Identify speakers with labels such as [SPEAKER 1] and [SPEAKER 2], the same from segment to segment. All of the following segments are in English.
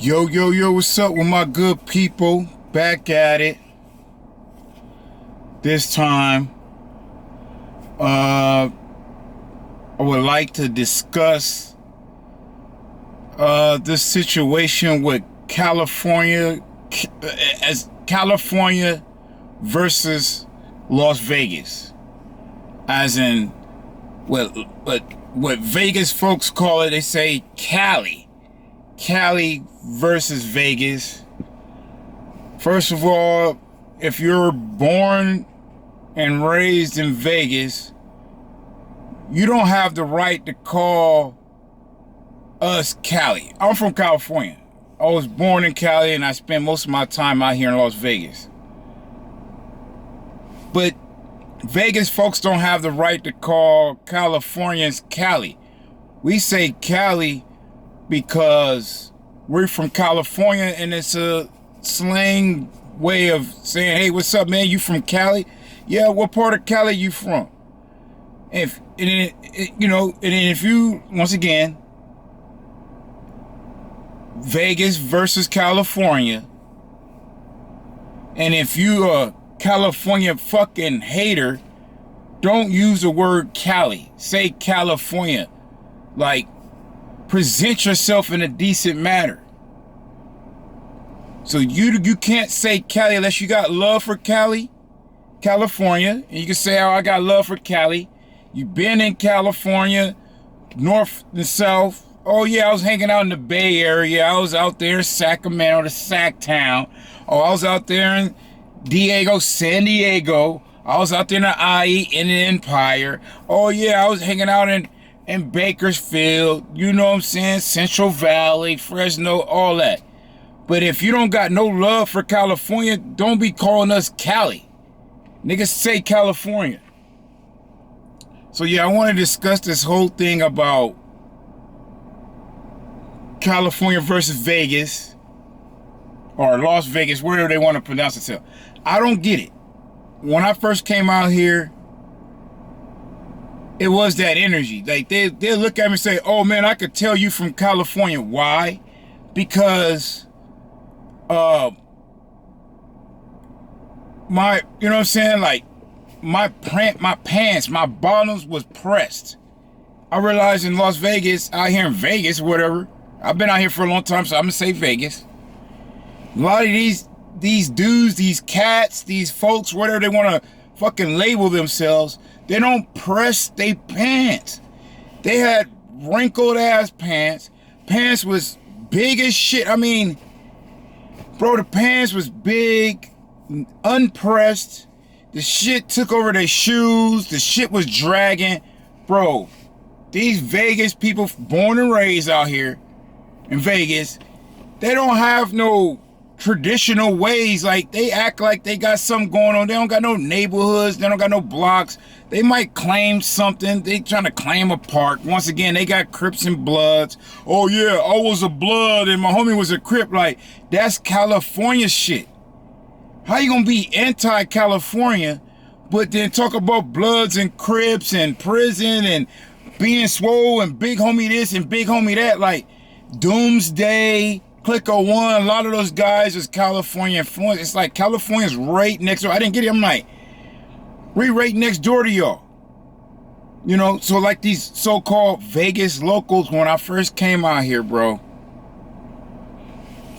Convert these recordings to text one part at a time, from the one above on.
[SPEAKER 1] Yo, yo, yo, what's up with my good people? Back at it. This time, I would like to discuss this situation with California, as California versus Las Vegas. As in, what Vegas folks call it, they say Cali. Cali versus Vegas. First of all, if you're born and raised in Vegas, you don't have the right to call us Cali. I'm from California. I was born in Cali and I spent most of my time out here in Las Vegas. But Vegas folks don't have the right to call Californians Cali. We say Cali because we're from California and it's a slang way of saying, hey, what's up, man? You from Cali? Yeah, what part of Cali you from? If you, once again, Vegas versus California, and if you a California fucking hater, don't use the word Cali. Say California. Like, present yourself in a decent manner. So you can't say Cali unless you got love for Cali, California. And you can say, oh, I got love for Cali. You've been in California, north and south. Oh yeah, I was hanging out in the Bay Area. I was out there in Sacramento, the Sac Town. Oh, I was out there in San Diego. I was out there in the IE, in the Empire. Oh yeah, I was hanging out in Bakersfield, you know what I'm saying, Central Valley, Fresno, all that. But if you don't got no love for California, don't be calling us Cali. Niggas say California. So yeah, I want to discuss this whole thing about California versus Vegas, or Las Vegas, wherever they want to pronounce it. I don't get it. When I first came out here, it was that energy. Like they look at me and say, oh man, I could tell you from California. Why? Because you know what I'm saying? Like my pants, my bottoms was pressed. I realized in Las Vegas, out here in Vegas, whatever. I've been out here for a long time, so I'm gonna say Vegas. A lot of these dudes, these cats, these folks, whatever they want to fucking label themselves, they don't press their pants. They had wrinkled ass pants. Pants was big as shit. I mean, bro, the pants was big, unpressed. The shit took over their shoes. The shit was dragging. Bro, these Vegas people born and raised out here in Vegas, they don't have no traditional ways. Like, they act like they got something going on. They don't got no neighborhoods. They don't got no blocks. They might claim something. They trying to claim a park. Once again, they got Crips and Bloods. Oh yeah, I was a Blood and my homie was a Crip. Like, that's California shit. How you gonna be anti-California but then talk about Bloods and Crips and prison and being swole and big homie this and big homie that? Like, Doomsday, Clicker One, a lot of those guys is California influence. It's like California's right next door. I didn't get it. I'm like, we right next door to y'all. You know, so like these so-called Vegas locals, when I first came out here, bro,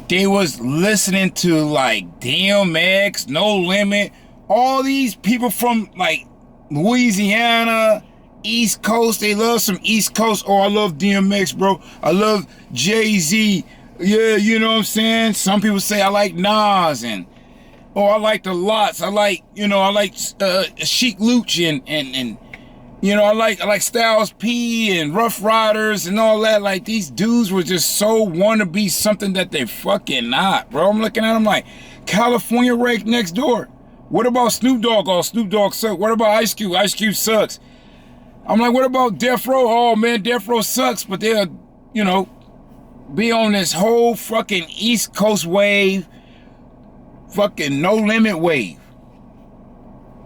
[SPEAKER 1] they was listening to like DMX, No Limit, all these people from like Louisiana, East Coast. They love some East Coast. Oh, I love DMX, bro. I love Jay-Z. Yeah, you know what I'm saying? Some people say I like Nas, and oh, I like the Lots. I like Chic Luch and you know, I like Styles P and Rough Riders and all that. Like, these dudes were just so want to be something that they fucking not, bro. I'm looking at them like, California right next door. What about Snoop Dogg? Oh, Snoop Dogg sucks. What about Ice Cube? Ice Cube sucks. I'm like, what about Death Row? Oh man, Death Row sucks, but they'll, you know, be on this whole fucking East Coast wave, fucking No Limit wave.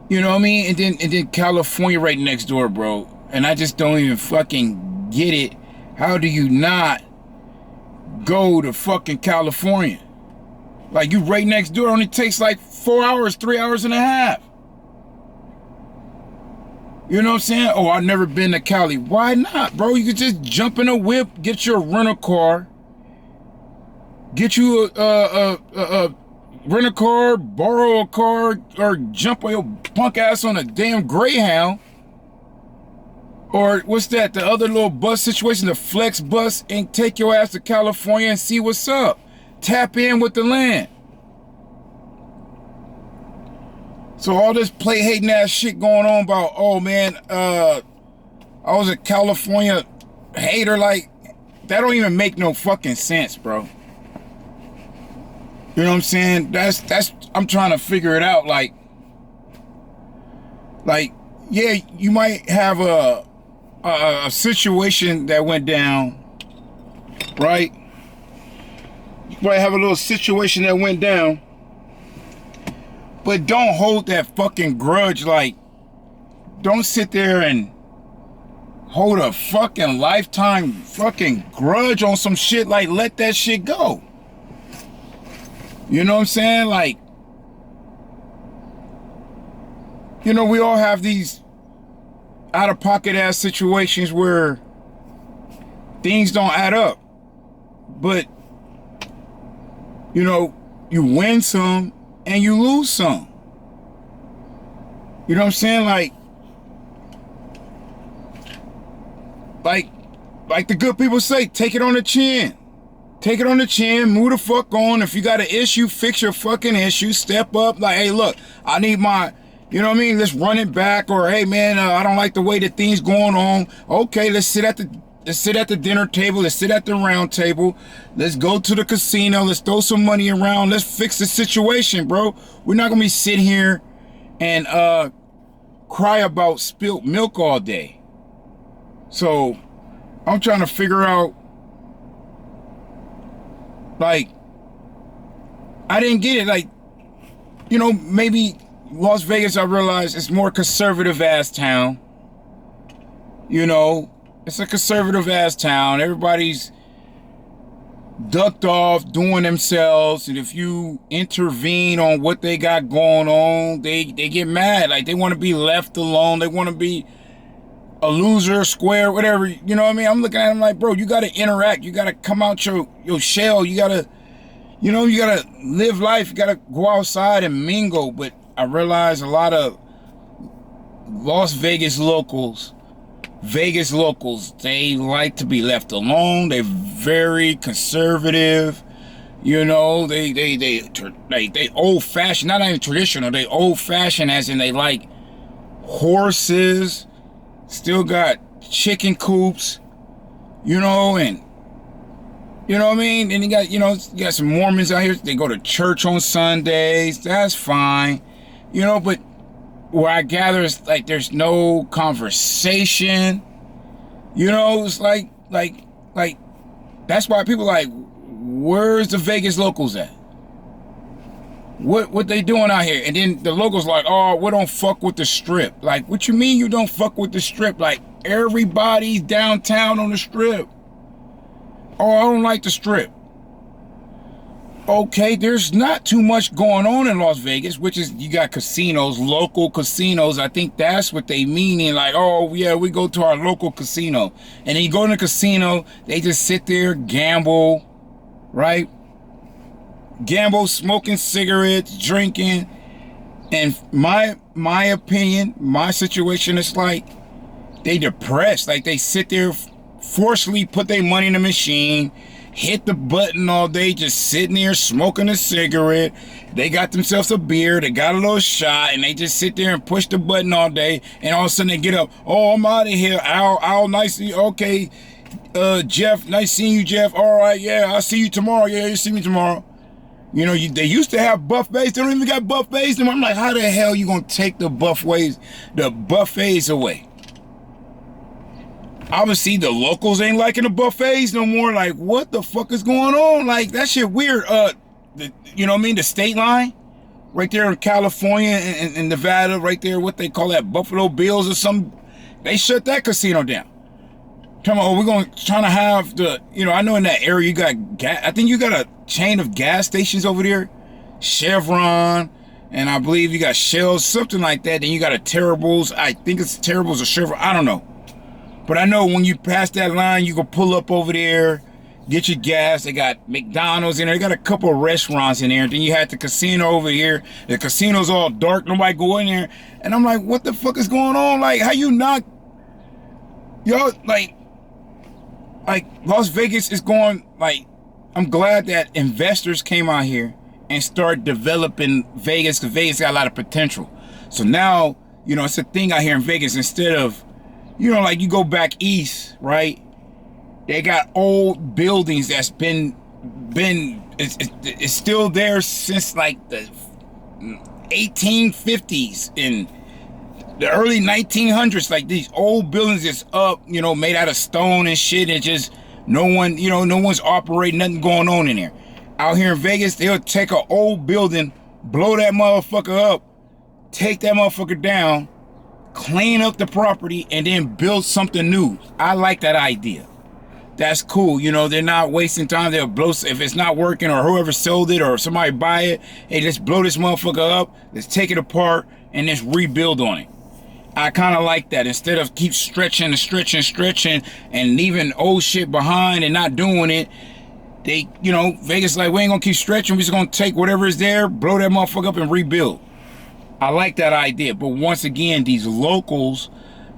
[SPEAKER 1] You know what I mean? And then California right next door, bro. And I just don't even fucking get it. How do you not go to fucking California. Like, you right next door, it only takes like 4 hours, 3 hours and a half. You know what I'm saying? Oh, I've never been to Cali. Why not, bro? You could just jump in a whip, get your rental car, get you a rent a car, borrow a car, or jump on your punk ass on a damn Greyhound. Or what's that? The other little bus situation, the flex bus, and take your ass to California and see what's up. Tap in with the land. So all this play hating ass shit going on about, oh man, I was a California hater, like, that don't even make no fucking sense, bro. You know what I'm saying? That's I'm trying to figure it out. Like, yeah, you might have a situation that went down, right? You might have a little situation that went down, but don't hold that fucking grudge. Like, don't sit there and hold a fucking lifetime fucking grudge on some shit. Like, let that shit go. You know what I'm saying? Like, you know, we all have these out-of-pocket ass situations where things don't add up. But, you know, you win some and you lose some. You know what I'm saying? Like the good people say, take it on the chin. Take it on the chin, move the fuck on. If you got an issue, fix your fucking issue. Step up. Like, hey, look, I need my, you know what I mean? Let's run it back. Or, hey, man, I don't like the way that things going on. Okay, let's sit at the dinner table. Let's sit at the round table. Let's go to the casino. Let's throw some money around. Let's fix the situation, bro. We're not gonna be sitting here and cry about spilt milk all day. So I'm trying to figure out. Like, I didn't get it. Like, you know, maybe Las Vegas, I realize, it's more conservative ass town. You know, it's a conservative ass town. Everybody's ducked off, doing themselves. And if you intervene on what they got going on, they get mad. Like, they want to be left alone. They want to be a loser, square, whatever. You know what I mean? I'm looking at him like, bro, you got to interact. You got to come out your shell. You got to, you know, you got to live life. You got to go outside and mingle. But I realize a lot of Las Vegas locals, they like to be left alone. They're very conservative. You know, they old fashioned, not even traditional. They old fashioned as in they like horses. Still got chicken coops, you know, and you know what I mean? And you got some Mormons out here. They go to church on Sundays. That's fine. You know, but where I gather is like there's no conversation. You know, it's like that's why people like, where's the Vegas locals at? What they doing out here? And then the locals like, oh, we don't fuck with the strip. Like, what you mean you don't fuck with the strip? Like, everybody's downtown on the strip. Oh, I don't like the strip. Okay, there's not too much going on in Las Vegas, which is, you got casinos, local casinos. I think that's what they mean in, like, oh yeah, we go to our local casino. And then you go to the casino, they just sit there, gamble, right? Gamble, smoking cigarettes, drinking. And my opinion, my situation is like, they depressed. Like, they sit there, forcefully put their money in the machine, hit the button all day, just sitting there smoking a cigarette. They got themselves a beer, they got a little shot, and they just sit there and push the button all day. And all of a sudden they get up, oh, I'm out of here. Al, nice to you. Okay, Jeff, nice seeing you, Jeff. All right, yeah, I'll see you tomorrow. Yeah, you see me tomorrow. You know, they used to have buffets. They don't even got buffets anymore. I'm like, how the hell you gonna take the buffets away? Obviously, the locals ain't liking the buffets no more. Like, what the fuck is going on? Like, that shit weird. You know what I mean? The state line, right there in California and Nevada, right there, what they call that, Buffalo Bills or something. They shut that casino down. Come on, we're going to trying to have the, you know, I know in that area you got gas. I think you got a chain of gas stations over there, Chevron, and I believe you got Shells, something like that. Then you got a Terribles. I think it's Terribles or Chevron. I don't know. But I know when you pass that line, you can pull up over there, get your gas. They got McDonald's in there. They got a couple of restaurants in there. And then you had the casino over here. The casino's all dark. Nobody go in there. And I'm like, what the fuck is going on? Like, how you not... Y'all, like Las Vegas is going, like, I'm glad that investors came out here and started developing Vegas, because Vegas got a lot of potential. So now, you know, it's a thing out here in Vegas. Instead of, you know, like you go back east, right? They got old buildings that's it's still there since like the 1850s and the early 1900s. Like these old buildings that's up, you know, made out of stone and shit, and just no one, you know, no one's operating, nothing going on in there. Out here in Vegas, they'll take an old building, blow that motherfucker up, take that motherfucker down, clean up the property, and then build something new. I like that idea. That's cool. You know, they're not wasting time. They'll blow, if it's not working or whoever sold it or somebody buy it, hey, let's blow this motherfucker up, let's take it apart, and let's rebuild on it. I kind of like that. Instead of keep stretching and leaving old shit behind and not doing it, they, you know, Vegas like, we ain't gonna keep stretching. We're just gonna take whatever is there, blow that motherfucker up and rebuild. I like that idea. But once again, these locals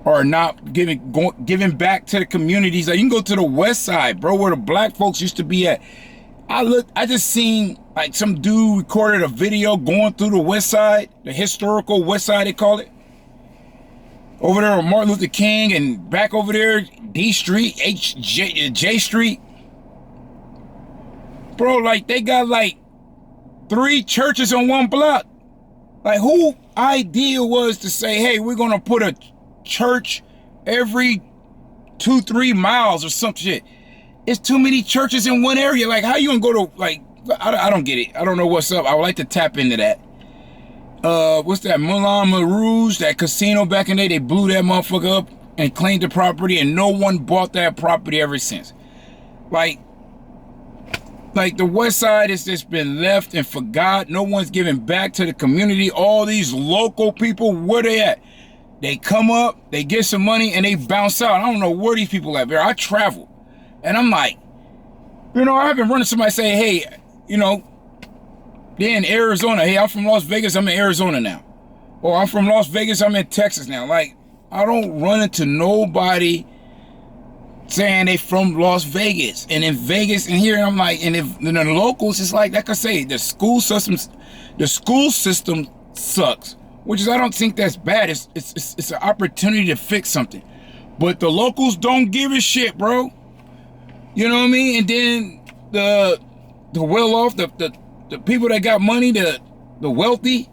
[SPEAKER 1] are not giving back to the communities. Like, you can go to the west side, bro, where the black folks used to be at. I just seen like some dude recorded a video going through the west side, the historical west side, they call it. Over there on Martin Luther King, and back over there, D Street, J Street. Bro, like, they got like 3 churches on one block. Like, who idea was to say, hey, we're gonna put a church every 2-3 miles or some shit? It's too many churches in one area. Like, how you gonna go to, like, I don't get it. I don't know what's up. I would like to tap into that. What's that, Moulin Rouge, that casino back in the day, they blew that motherfucker up and claimed the property, and no one bought that property ever since. Like the west side has just been left and forgot. No one's giving back to the community. All these local people, where they at? They come up, they get some money, and they bounce out. I don't know where these people at. I travel, and I'm like, you know, I haven't run into somebody say, hey, you know, they're in Arizona. Hey, I'm from Las Vegas, I'm in Arizona now. Or I'm from Las Vegas, I'm in Texas now. Like, I don't run into nobody saying they from Las Vegas. And in Vegas and here, I'm like, and if the locals, it's like I say, the school system sucks. Which is, I don't think that's bad. It's an opportunity to fix something. But the locals don't give a shit, bro. You know what I mean? And then the well-off, the people that got money, the wealthy,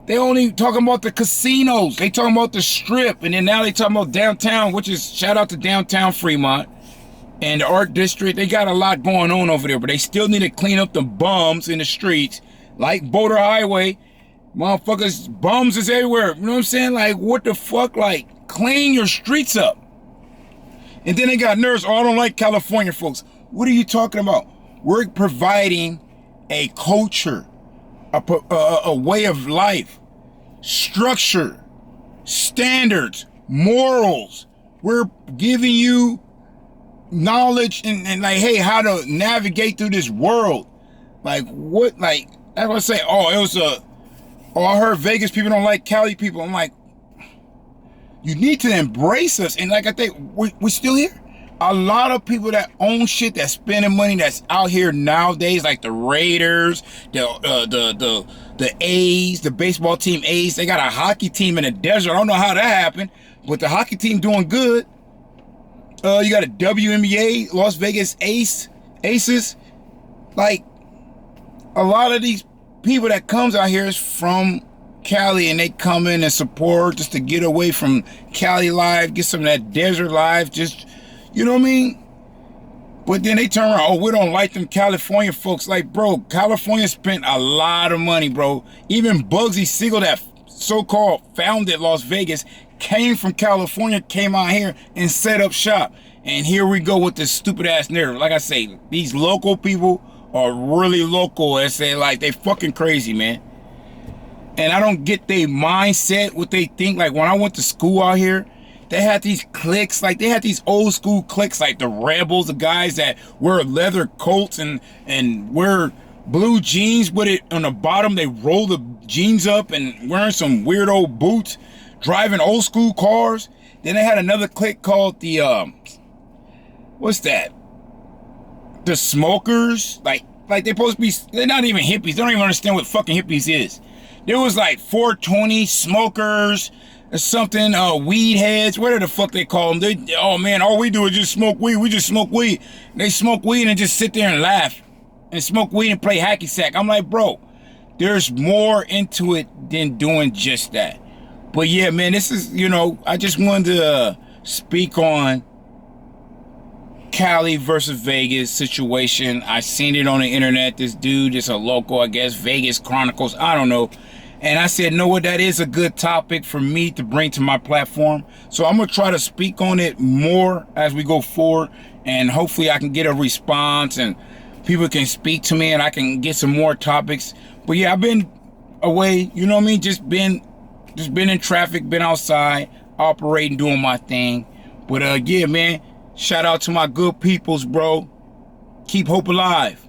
[SPEAKER 1] they only talking about the casinos. They talking about the strip. And then now they talking about downtown, which is, shout out to downtown Fremont and the art district. They got a lot going on over there, but they still need to clean up the bums in the streets, like Boulder Highway. Motherfuckers, bums is everywhere. You know what I'm saying? Like, what the fuck? Like, clean your streets up. And then they got nerves. Oh, I don't like California folks. What are you talking about? We're providing a culture, a way of life, structure, standards, morals. We're giving you knowledge and like, hey, how to navigate through this world. Like, what? Like, I was say, I heard Vegas people don't like Cali people. I'm like, you need to embrace us. And like I think, we're still here. A lot of people that own shit, that's spending money, that's out here nowadays, like the Raiders, the A's, the baseball team A's. They got a hockey team in the desert. I don't know how that happened, but the hockey team doing good. You got a WNBA, Las Vegas Aces. Like, a lot of these people that comes out here is from Cali, and they come in and support just to get away from Cali life, get some of that desert life, just, you know what I mean? But then they turn around, oh, we don't like them California folks. Like, bro, California spent a lot of money, bro. Even Bugsy Siegel, that so-called founded Las Vegas, came from California, came out here and set up shop. And here we go with this stupid ass narrative. Like I say, these local people are really local and say like they fucking crazy, man. And I don't get their mindset, what they think. Like when I went to school out here, they had these cliques, like they had these old school cliques, like the rebels, the guys that wear leather coats and wear blue jeans with it on the bottom. They roll the jeans up and wearing some weird old boots, driving old school cars. Then they had another clique called the, what's that? The smokers. Like they supposed to be, they're not even hippies. They don't even understand what fucking hippies is. There was like 420 smokers or something, weed heads, whatever the fuck they call them. Oh man, all we do is just smoke weed. We just smoke weed. They smoke weed and just sit there and laugh and smoke weed and play hacky sack. I'm like, bro, there's more into it than doing just that. But yeah, man, this is, you know, I just wanted to speak on Cali versus Vegas situation. I seen it on the internet. This dude is a local, I guess, Vegas Chronicles. I don't know. And I said, no, what, that is a good topic for me to bring to my platform. So I'm going to try to speak on it more as we go forward. And hopefully I can get a response and people can speak to me and I can get some more topics. But yeah, I've been away, you know what I mean? Just been in traffic, been outside, operating, doing my thing. But yeah, man, shout out to my good peoples, bro. Keep hope alive.